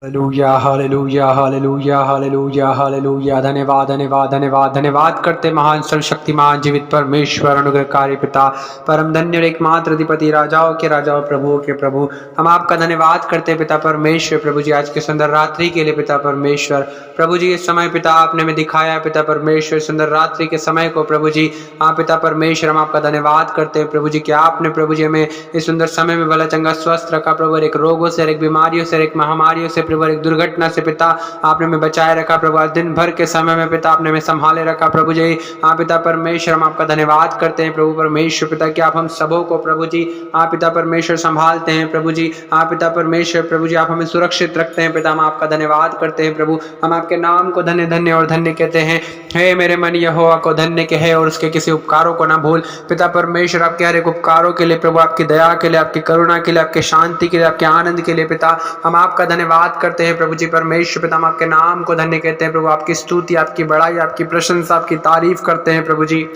Hallelujah hallelujah hallelujah hallelujah hallelujah. धन्यवाद धन्यवाद धन्यवाद धन्यवाद करते महान सर्वशक्तिमान जीवित परमेश्वर अनुग्रहकारी पिता परम धन्य और एकमात्र अधिपति राजाओं के राजाओं प्रभुओं के प्रभु, हम आपका धन्यवाद करते पिता परमेश्वर। प्रभु जी आज के सुंदर रात्रि के लिए पिता परमेश्वर, प्रभु जी इस समय पिता आपने हमें दिखाया पिता परमेश्वर सुंदर रात्रि के समय को प्रभु जी। आप पिता परमेश्वर हम आपका धन्यवाद करते हैं प्रभु जी कि आपने प्रभु जी हमें इस सुंदर समय में भला चंगा स्वस्थ रखा प्रभु, एक रोगों से, एक बीमारियों से, एक महामारियों से प्रभु, एक दुर्घटना से पिता आपने हमें बचाए रखा प्रभु। आज दिन भर के समय में पिता आपने हमें संभाले रखा प्रभु जी। आप पिता परमेश्वर हम आपका धन्यवाद करते हैं प्रभु परमेश्वर पिता कि आप हम सबों को प्रभु जी आप पिता परमेश्वर संभालते हैं प्रभु जी। आप पिता परमेश्वर प्रभु जी आप हमें सुरक्षित रखते हैं पिता, हम आपका धन्यवाद करते हैं प्रभु। हम आपके नाम को धन्य धन्य और धन्य कहते हैं। हे मेरे मन यहोवा को धन्य कहे और उसके किसी उपकारों को ना भूल पिता परमेश्वर। आपके हर एक उपकारों के लिए प्रभु, आपकी दया के लिए, आपकी करुणा के लिए, आपके शांति के लिए, आपके आनंद के लिए पिता हम आपका धन्यवाद करते हैं प्रभु जी परमेश्वर पिता। हम आपके नाम को धन्य कहते हैं प्रभु, आपकी स्तुति, आपकी बड़ाई, आपकी प्रशंसा, आपकी तारीफ करते हैं प्रभु जी।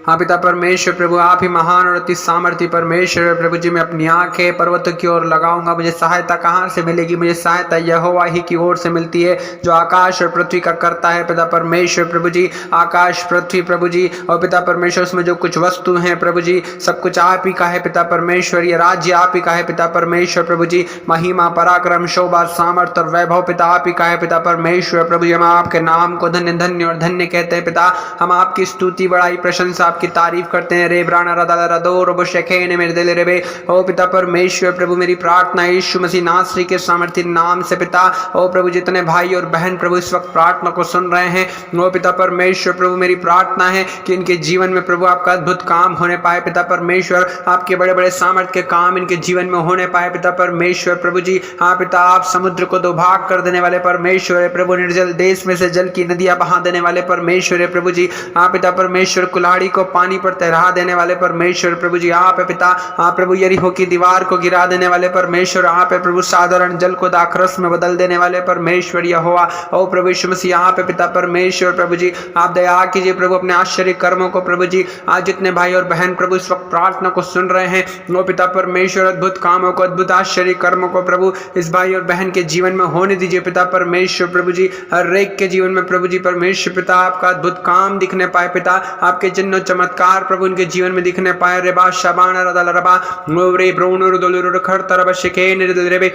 हाँ पिता परमेश्वर प्रभु आप ही महान और अति सामर्थ्य परमेश्वर प्रभु जी। मैं अपनी आंखें पर्वतों की ओर लगाऊंगा, मुझे सहायता कहाँ से मिलेगी? मुझे सहायता यहोवा ही की ओर से मिलती है जो आकाश और पृथ्वी का करता है पिता परमेश्वर प्रभु जी। आकाश पृथ्वी प्रभु जी और पिता परमेश्वर उसमें जो कुछ वस्तु हैं प्रभु जी सब कुछ आप ही का है पिता परमेश्वर। ये राज्य आप ही का है पिता परमेश्वर प्रभु जी। महिमा पराक्रम शोभा सामर्थ्य और वैभव पिता आप ही का है पिता परमेश्वर प्रभु जी। हम आपके नाम को धन्य धन्य और धन्य कहते हैं पिता। हम आपकी स्तुति बड़ाई प्रशंसा आपकी तारीफ करते हैं। रे ब्राना रदा रदो रब शेखे मेरे दिल रे बे ओ पिता परमेश्वर प्रभु मेरी प्रार्थना यीशु मसीह नासरी के सामर्थ्य नाम से पिता। ओ प्रभु जितने भाई और बहन प्रभु इस वक्त प्रार्थना को सुन रहे हैं ओ पिता परमेश्वर प्रभु मेरी प्रार्थना है कि इनके जीवन में प्रभु आपका अद्भुत काम होने पाए पिता परमेश्वर। आपके बड़े बड़े सामर्थ्य के काम इनके जीवन में होने पाए पिता परमेश्वर प्रभु जी। हाँ पिता आप समुद्र को दो भाग कर देने वाले परमेश्वर है प्रभु, निर्जल देश में से जल की नदियां बहा देने वाले परमेश्वर है प्रभु जी। हाँ पिता परमेश्वर कुल्हाड़ी को पानी पर तैरा देने वाले परमेश्वर प्रभु जी आप है पिता। हाँ प्रभु यरीहो की दीवार को गिरा देने वाले परमेश्वर आप है प्रभु। साधारण जल को दाखरस में बदल देने वाले परमेश्वर यहोवा ओ प्रभु यीशु मसीह आप है पिता परमेश्वर प्रभु जी। आप दया कीजिए प्रभु अपने आश्चर्य कर्मों को प्रभु जी। आज जितने भाई और बहन प्रभु इस वक्त प्रार्थना को सुन रहे हैं ओ पिता परमेश्वर अद्भुत कामों को, अद्भुत आश्चर्य कर्मों को प्रभु इस भाई और बहन के जीवन में होने दीजिए पिता परमेश्वर प्रभु जी। हर एक के जीवन में प्रभु जी परमेश्वर पिता आपका अद्भुत काम दिखने पाए पिता। आपके चिन्ह चमत्कार प्रभु उनके जीवन में दिखने पाए। रेबा शबाना रदल रबा रे ब्रोनुर दोलुर खर तरब शिके निर्दल रेबे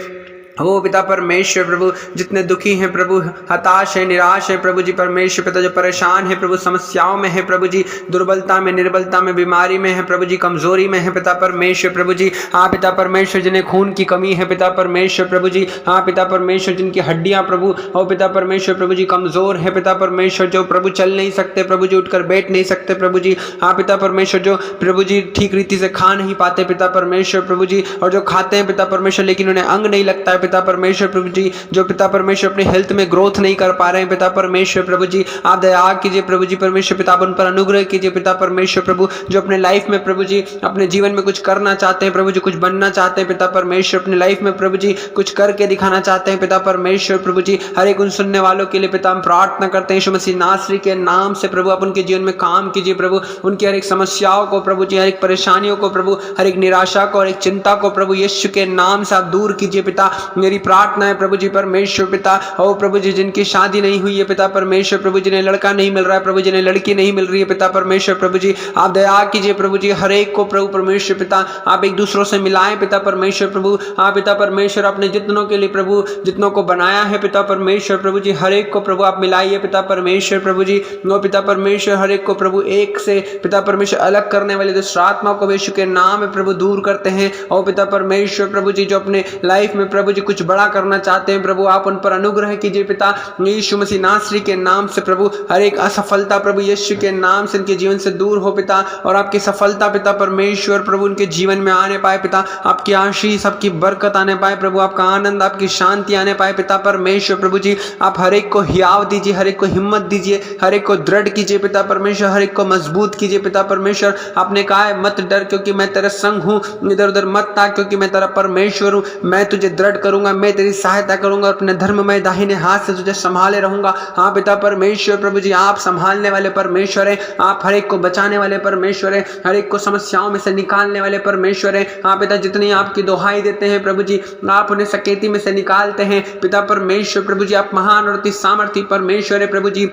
ओ पिता परमेश्वर प्रभु जितने दुखी हैं प्रभु, हताश है, निराश है प्रभु जी परमेश्वर पिता, जो परेशान है प्रभु, समस्याओं में है प्रभु जी, दुर्बलता में, निर्बलता में, बीमारी में है प्रभु जी, कमजोरी में है पिता परमेश्वर प्रभु जी। हाँ पिता परमेश्वर जिन्हें खून की कमी है पिता परमेश्वर प्रभु जी। हाँ पिता परमेश्वर जिनकी हड्डियां प्रभु ओ पिता परमेश्वर प्रभु जी कमजोर है पिता परमेश्वर, जो प्रभु चल नहीं सकते प्रभु जी, उठकर बैठ नहीं सकते प्रभु जी। हाँ पिता परमेश्वर जो प्रभु जी ठीक रीति से खा नहीं पाते पिता परमेश्वर प्रभु जी, और जो खाते हैं पिता परमेश्वर लेकिन उन्हें अंग नहीं लगता है पिता परमेश्वर प्रभु जी, जो पिता परमेश्वर अपने हेल्थ में ग्रोथ नहीं कर पा रहे हैं पिता परमेश्वर प्रभु जी। आप दया कीजिए प्रभु जी परमेश्वर पिता, उन पर अनुग्रह कीजिए पिता परमेश्वर प्रभु, जो अपने लाइफ में प्रभु जी अपने जीवन में कुछ करना चाहते हैं प्रभु जी, कुछ बनना चाहते हैं पिता परमेश्वर, अपने लाइफ में प्रभु जी कुछ करके दिखाना चाहते हैं पिता परमेश्वर प्रभु जी। हर एक उन सुनने वालों के लिए पिता हम प्रार्थना करते हैं यीशु मसीह नासरी के नाम से प्रभु, आप उनके जीवन में काम कीजिए प्रभु, उनकी हर एक समस्याओं को प्रभु जी, हर एक परेशानियों को प्रभु, हर एक निराशा को, हर एक चिंता को प्रभु यीशु के नाम से आप दूर कीजिए पिता। मेरी प्रार्थना है प्रभु जी परमेश्वर पिता ओ प्रभु जी जिनकी शादी नहीं हुई है पिता परमेश्वर प्रभु, जिन्हें लड़का नहीं मिल रहा है प्रभु, जिन्हें लड़की नहीं मिल रही है पिता परमेश्वर प्रभु जी, आप दया कीजिए प्रभु जी। हर एक को प्रभु परमेश्वर पिता आप एक दूसरों से मिलाएं पिता परमेश्वर प्रभु। हाँ पिता परमेश्वर अपने जितनों के लिए प्रभु, जितनों को बनाया है पिता परमेश्वर प्रभु जी, हर एक को प्रभु आप मिलाइए पिता परमेश्वर प्रभु जी। नो पिता परमेश्वर हर एक को प्रभु एक से पिता परमेश्वर अलग करने वाले दुष्ट आत्मा को यीशु के नाम में प्रभु दूर करते हैं। ओ पिता परमेश्वर प्रभु जी जो अपने लाइफ में प्रभु जी कुछ बड़ा करना चाहते हैं प्रभु, आप उन पर अनुग्रह कीजिए पिता यीशु मसीह नासरी के नाम से प्रभु। हर एक असफलता प्रभु यीशु के नाम से इनके जीवन से दूर हो पिता, और आपकी सफलता पिता परमेश्वर प्रभु उनके जीवन में आने पाए पिता, आपकी आशीष, आपकी बरकत आने पाए प्रभु, आपका आनंद, आपकी शांति आने पाए पिता परमेश्वर प्रभु जी। आप हर एक को हियाव दीजिए, हर एक को हिम्मत दीजिए, हर एक को दृढ़ कीजिए पिता परमेश्वर, हर एक को मजबूत कीजिए पिता परमेश्वर। आपने कहा है मत डर क्योंकि मैं तेरे संग हूँ, इधर उधर मत ताक क्योंकि मैं तेरा परमेश्वर हूँ, मैं तुझे दृढ़ करूंगा, मैं तेरी सहायता करूंगा और अपने धर्ममय दाहिने हाथ से तुझे संभाले रहूंगा। हाँ पिता परमेश्वर प्रभु जी, आप संभालने वाले परमेश्वर है, आप हर एक को बचाने वाले परमेश्वर है, हर एक को समस्याओं में से निकालने वाले परमेश्वर है। हाँ पिता, जितनी आपकी दोहाई देते हैं प्रभु जी, आप उन्हें सकेती में से निकालते हैं पिता परमेश्वर प्रभु जी। आप महान और अति सामर्थी परमेश्वर है प्रभु जी।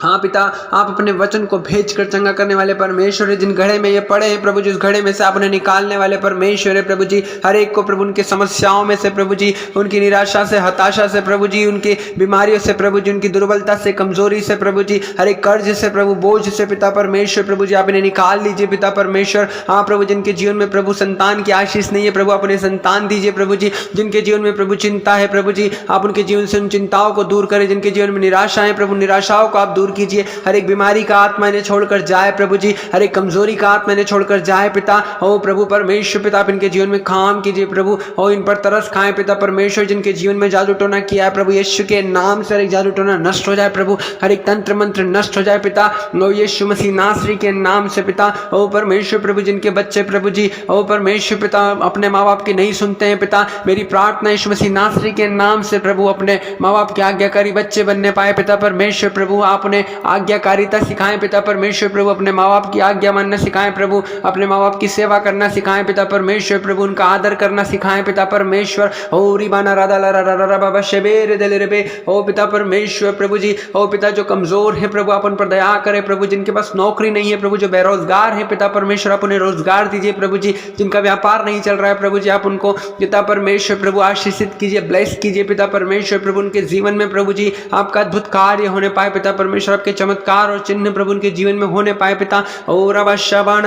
हाँ पिता, आप अपने वचन को भेज कर चंगा करने वाले परमेश्वर है। जिन घड़े में ये पड़े हैं प्रभु जी, उस घड़े में से आप उन्हें निकालने वाले परमेश्वर है प्रभु जी। हर एक को प्रभु उनकी समस्याओं में से प्रभु जी, उनकी निराशा से, हताशा से प्रभु जी, उनकी बीमारियों से प्रभु जी, उनकी दुर्बलता से, कमजोरी से प्रभु जी, हर एक कर्ज से प्रभु, बोझ से पिता परमेश्वर प्रभु जी, आप इन्हें निकाल लीजिए पिता परमेश्वर। हाँ प्रभु, जिनके जीवन में प्रभु संतान की आशीष नहीं है प्रभु, आप उन्हें संतान दीजिए प्रभु जी। जिनके जीवन में प्रभु चिंता है प्रभु जी, आप उनके जीवन से उन चिंताओं को दूर करें। जिनके जीवन में निराशा है प्रभु, निराशाओं को आप दूर कीजिए। हर एक बीमारी का आत्मा इन्हें छोड़कर जाए प्रभु जी, हर एक कमजोरी का आत्मा इन्हें छोड़कर जाए पिता। ओ प्रभु परमेश्वर पिता, आप इनके जीवन में काम कीजिए प्रभु, और इन पर तरस खाएं पिता परमेश्वर। जिनके जीवन में जादू टोना किया है प्रभु, यीशु के नाम से हर एक जादू टोना नष्ट हो जाए प्रभु, हर एक तंत्र मंत्र नष्ट हो जाए पिता, ओ यीशु मसीह नासरी के नाम से पिता। ओ परमेश्वर प्रभु, जिनके बच्चे प्रभु जी, ओ परमेश्वर पिता, अपने माँ बाप की नहीं सुनते हैं पिता, मेरी प्रार्थना यीशु मसीह नासरी के नाम से प्रभु, अपने माँ बाप के आज्ञाकारी बच्चे बनने पाए पिता परमेश्वर प्रभु। आप उन्हें आज्ञाकारिता सिखाएं पिता परमेश्वर प्रभु, अपने माँ बाप की आज्ञा मानना सिखाएं प्रभु, अपने माँ बाप की सेवा करना सिखाएं पिता परमेश्वर प्रभु, उनका आदर करना सिखाएं पिता परमेश्वर। ओ रिबाना राधा ला रा बाबा शेबेर दे रे बे, ओ पिता परमेश्वर प्रभु जी। ओ पिता, जो कमजोर है प्रभु, आप उन पर दया करें प्रभु। जिनके पास नौकरी नहीं है प्रभु, जो बेरोजगार है पिता परमेश्वर, आप उन्हें रोजगार दीजिए प्रभु जी। जिनका व्यापार नहीं चल रहा है प्रभु जी, आप उनको पिता परमेश्वर प्रभु आशीषित कीजिए, ब्लेस कीजिए पिता परमेश्वर प्रभु। उनके जीवन में प्रभु जी आपका अद्भुत कार्य होने पाए पिता परमेश्वर, आपके चमत्कार और चिन्ह प्रभु उनके जीवन में होने पाए पिता। ओ रबा शबान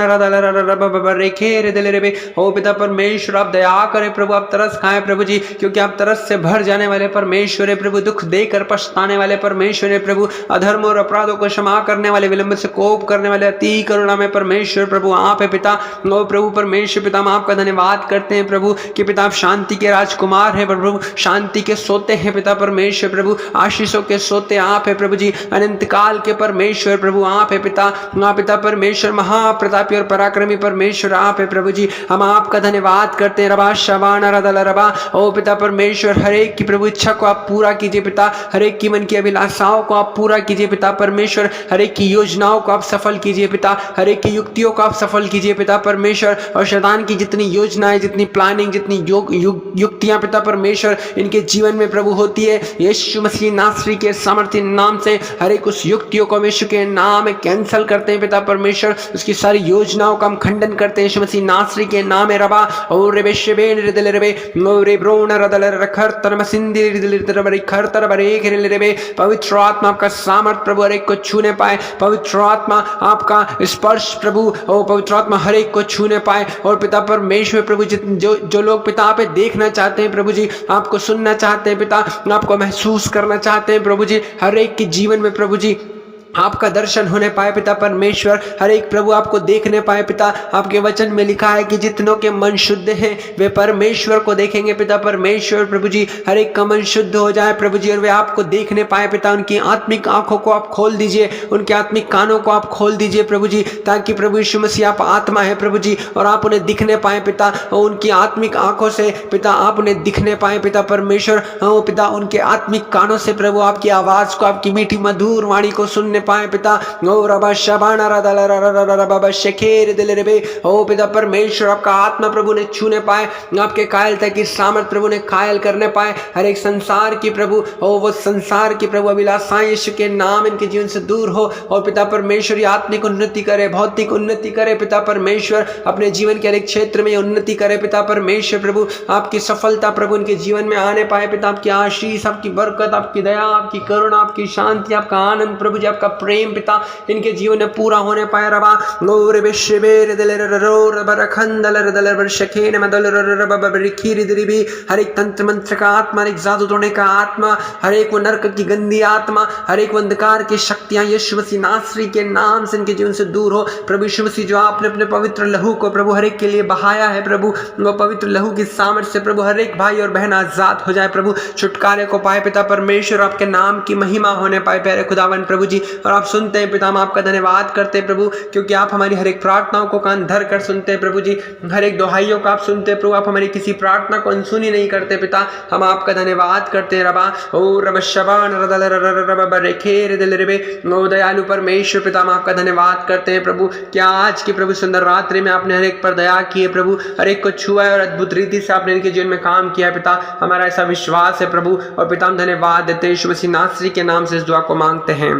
रेखे रे दले रे, ओ पिता परमेश्वर आप दया करें प्रभु, आप तरस खाएं प्रभु जी, क्योंकि आप तरस से भर जाने वाले परमेश्वर है प्रभु, दुख देकर पछताने वाले परमेश्वर है प्रभु, अधर्म और अपराधों को क्षमा करने वाले, विलंब से कोप करने वाले, अति करुणा में परमेश्वर प्रभु आप है पिता। ओ प्रभु परमेश्वर पिता, हम आपका धन्यवाद करते हैं प्रभु कि पिता आप शांति के राजकुमार हैं प्रभु, शांति के सोते हैं पिता परमेश्वर प्रभु, आशीषों के सोते आप है प्रभु जी, अनंत काल के परमेश्वर प्रभु आप है पिता। पिता परमेश्वर महाप्रतापी और पराक्रमी परमेश्वर आप है प्रभु जी, हम आपका धन्यवाद करते हैं। रबा शबान रदल रबा, ओ पिता परमेश्वर, हर एक की प्रभु इच्छा को आप पूरा कीजिए पिता, हर एक की मन की अभिलाषाओं को आप पूरा कीजिए पिता परमेश्वर, हर एक की योजनाओं को आप सफल कीजिए पिता, हर एक की युक्तियों को आप सफल कीजिए पिता परमेश्वर। और शैतान की जितनी योजनाएं, जितनी प्लानिंग, जितनी युक्तियां पिता परमेश्वर इनके जीवन में प्रभु होती है, यीशु मसीह नासरी के सामर्थ्य नाम से हर एक उस युक्तियों को यीशु के नाम में कैंसल करते हैं पिता परमेश्वर, उसकी सारी योजनाओं का हम खंडन करते हैं यीशु मसीह नासरी के नाम है। रबा और रे बेशबेन रे दले रे रे ब्रोन रदल रखर तरम सिंदी रे दले रे खर तर बरे रे रे, पवित्र आत्मा आपका सामर्थ प्रभु हर एक को छूने पाए, पवित्र आत्मा आपका स्पर्श प्रभु, ओ पवित्र आत्मा हर एक को छूने पाए। और पिता परमेश्वर प्रभु, जो लोग पिता आप देखना चाहते हैं प्रभु जी, आपको सुनना चाहते हैं पिता, आपको महसूस करना चाहते हैं प्रभु जी, हर एक के जीवन में प्रभु जी आपका दर्शन होने पाए पिता परमेश्वर, हर एक प्रभु आपको देखने पाए पिता। आपके वचन में लिखा है कि जितनों के मन शुद्ध हैं वे परमेश्वर को देखेंगे पिता परमेश्वर प्रभु जी, हर एक का मन शुद्ध हो जाए प्रभु जी, और वे आपको देखने पाए पिता। उनकी आत्मिक आंखों को आप खोल दीजिए, उनके आत्मिक कानों को आप खोल दीजिए प्रभु जी, ताकि प्रभु यीशु मसीह आप आत्मा है प्रभु जी, और आप उन्हें दिखने पाए पिता, और उनकी आत्मिक आंखों से पिता आप उन्हें दिखने पाए पिता परमेश्वर। पिता उनके आत्मिक कानों से प्रभु आपकी आवाज को, आपकी मीठी मधुर वाणी को सुनने पाए पिता। ओ रबा शबाना रदल रबा शेखेर दिल रे, ओ पिता परमेश्वर आपका आत्मा प्रभु ने छूने पाए, आपके कायलता की सामर्थ प्रभु ने कायल करने पाए, हर एक संसार की प्रभु, ओ वो संसार की प्रभु अभिलाषाएं यीशु के नाम इनके जीवन से दूर हो, और पिता परमेश्वर आत्मिक उन्नति करे, भौतिक उन्नति करे पिता परमेश्वर, अपने जीवन के हर एक क्षेत्र में उन्नति करे पिता परमेश्वर प्रभु। आपकी सफलता प्रभु इनके जीवन में आने पाए पिता, आपकी आशीष, आपकी बरकत, आपकी दया, आपकी करुणा, आपकी शांति, आपका आनंद प्रभु जी, आपका प्रेम पिता इनके जीवन में पूरा होने पाए। रबा लोरे बेशबेर दले रो रबा रखंदल दले बर शकेन मदल रबा बरिखीर दिरिबी, हर एक तंत्र मंत्र का आत्मा, हर एक जादू टोने का आत्मा, हर एक वो नरक की गंदी आत्मा, हर एक अंधकार की शक्तियां यीशु मसीह नासरी के नाम से इनके जीवन से दूर हो प्रभु यीशु मसीह। जो आपने अपने पवित्र लहू को प्रभु हर एक के लिए बहाया है प्रभु, वो पवित्र लहू की सामर्थ्य से प्रभु हर एक भाई और बहन आजाद हो जाए प्रभु, छुटकारे को पाए पिता परमेश्वर, आपके नाम की महिमा होने पाए प्यारे खुदावन प्रभु जी। और आप सुनते हैं पिता। हम आपका धन्यवाद करते हैं प्रभु, क्योंकि आप हमारी हर एक प्रार्थनाओं को कान धर कर सुनते हैं प्रभु जी। हर एक दुहाइयों को आप सुनते हैं प्रभु, आप हमारी किसी प्रार्थना को अनसुनी नहीं करते पिता। हम आपका धन्यवाद करते हैं रबा। ओ रब शबान रदल रब रेखे दिल रे ओ दयालु परमेश्वर पिता, हम आपका धन्यवाद करते हैं प्रभु। क्या आज की प्रभु सुंदर रात्रि में आपने हर एक पर दया की है प्रभु, हर एक को छुआ है और अद्भुत रीति से आपने इनके जीवन में काम किया है पिता। हमारा ऐसा विश्वास है प्रभु, और पिता हम धन्यवाद देते हैं यीशु मसीह नासरी के नाम से इस दुआ को मांगते हैं।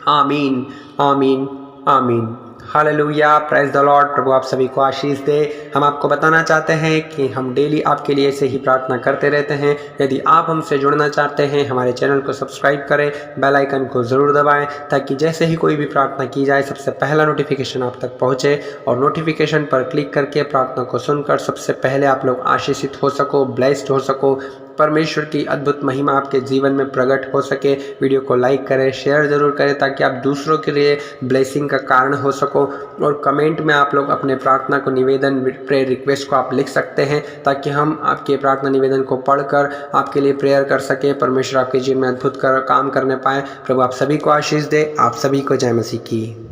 आमीन आमीन आमीन। Hallelujah, praise the Lord. प्रभु आप सभी को आशीष दे। हम आपको बताना चाहते हैं कि हम डेली आपके लिए ऐसे ही प्रार्थना करते रहते हैं। यदि आप हमसे जुड़ना चाहते हैं, हमारे चैनल को सब्सक्राइब करें, बेल आइकन को ज़रूर दबाएं, ताकि जैसे ही कोई भी प्रार्थना की जाए सबसे पहला नोटिफिकेशन आप तक पहुंचे। और नोटिफिकेशन पर क्लिक करके प्रार्थना को सुनकर सबसे पहले आप लोग आशीषित हो सको, ब्लेस्ड हो सको, परमेश्वर की अद्भुत महिमा आपके जीवन में प्रकट हो सके। वीडियो को लाइक करें, शेयर ज़रूर करें, ताकि आप दूसरों के लिए ब्लेसिंग का कारण हो सको। और कमेंट में आप लोग अपने प्रार्थना को, निवेदन, प्रेयर रिक्वेस्ट को आप लिख सकते हैं, ताकि हम आपके प्रार्थना निवेदन को पढ़कर आपके लिए प्रेयर कर सके। परमेश्वर आपके जीवन में अद्भुत काम करने पाए। प्रभु आप सभी को आशीष दे। आप सभी को जय मसीह की।